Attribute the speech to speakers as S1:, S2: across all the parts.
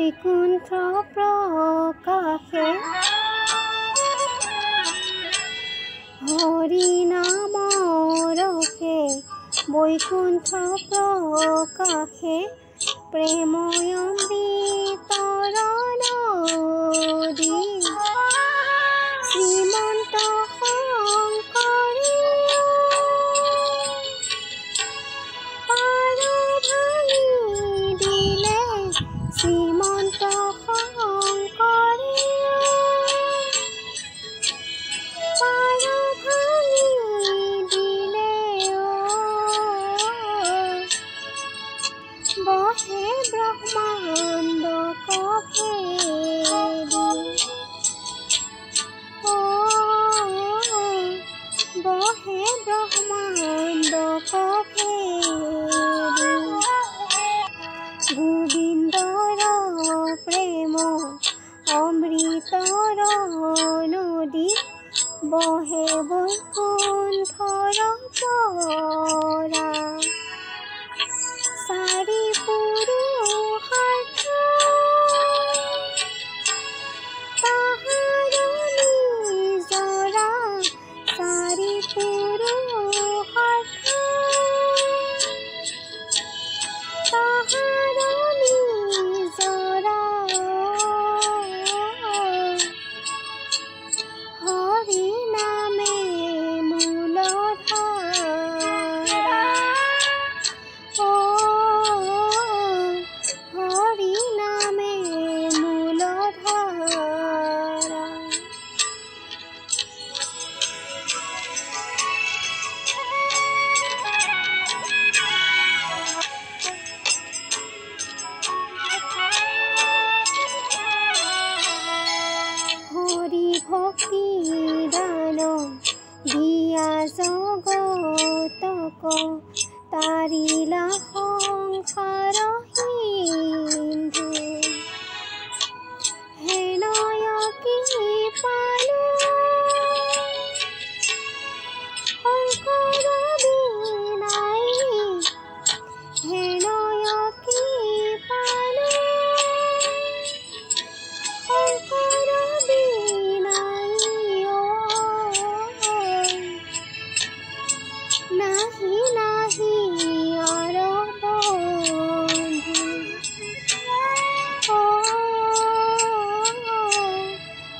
S1: বৈকুণ্ঠ প্ৰকাশে হৰি নাম ৰসে বৈকুণ্ঠ প্ৰকাশে প্ৰেময়মৃতৰ নদী শ্ৰীমন্ত শংকৰে পাৰ ভাঙি দিলে শ্ৰীমন্ত শংকৰে পাৰ ভাঙি দিলে বহে ব্ৰহ্মাণ্ড কভেদি বহে ব্ৰহ্মাণ্ড কভেদি গোবিন্দৰ প্ৰেম অমৃতৰ নদী বহে বৈকুণ্ঠৰ পৰা চাৰি পুৰুষাৰ্থ তাহাৰ নিজৰা চাৰি পুৰুষাৰ্থ তাহাৰ নিজৰা হৰি নামে মূলধাৰা হৰি নামে মূলধাৰা হৰি ভক্তি দান দিয়া জগতক তাৰিলা সংসাৰ সিন্ধু হেনয় কি পালো শংকৰ বিনাই হেনয় কি পালো শংকৰ বিনাই নাহি নাহি আৰ বন্ধু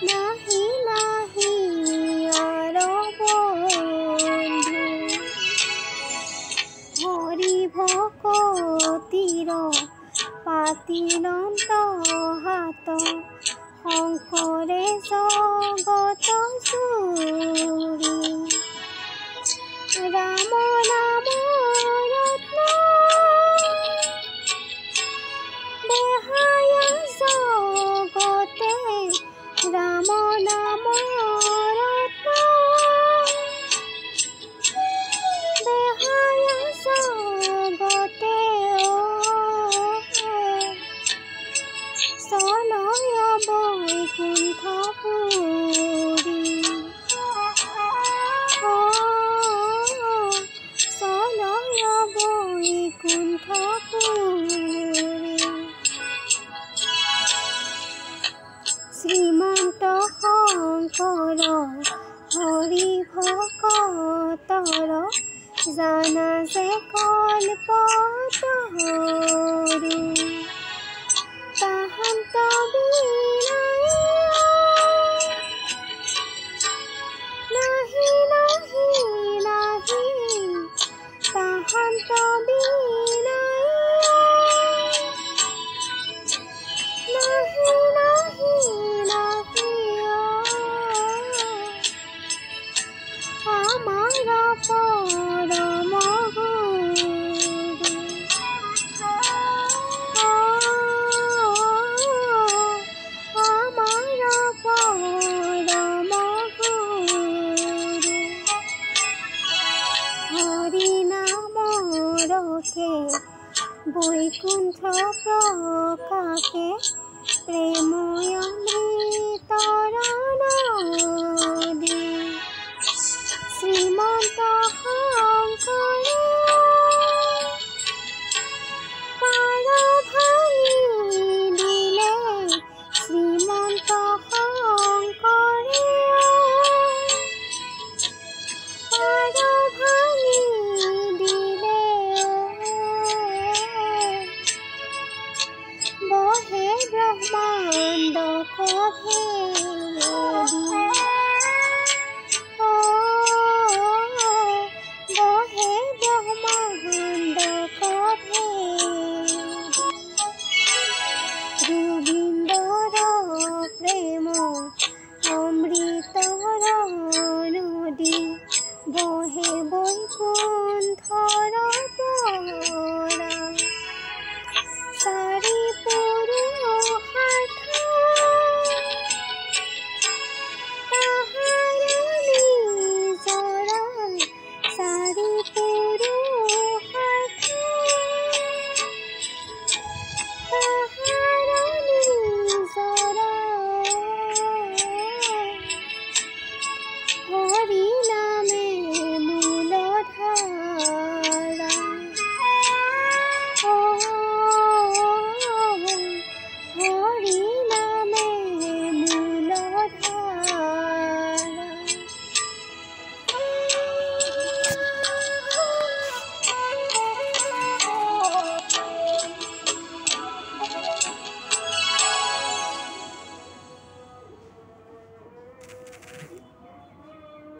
S1: নাহি নাহি আৰ বন্ধু হৰি ভকতিৰ পাতিলন্ত হাত শংকৰে জগত চুৰি ৰাম নাম ৰত্ন দেহায় জগতে ৰাম নাম ৰত্ন দেহায় জগতে চলয় বৈকুণ্ঠ পুৰী চলয় বৈকুণ্ঠ পুৰী শ্ৰীমন্ত শংকৰ হৰি ভকতৰ জানা যে কল্পতৰু তাহান্ত বিনাই নাহি নাহি নাহি তাহান্ত বিনাই নাহি নাহি নাহি আমাৰ পৰম গুৰু বৈকুণ্ঠ প্ৰকাশে প্ৰেময়মৃতৰ নদী শ্ৰীমন্ত শংকৰে পাৰ ভাঙি দিলে মন্দক ভেদি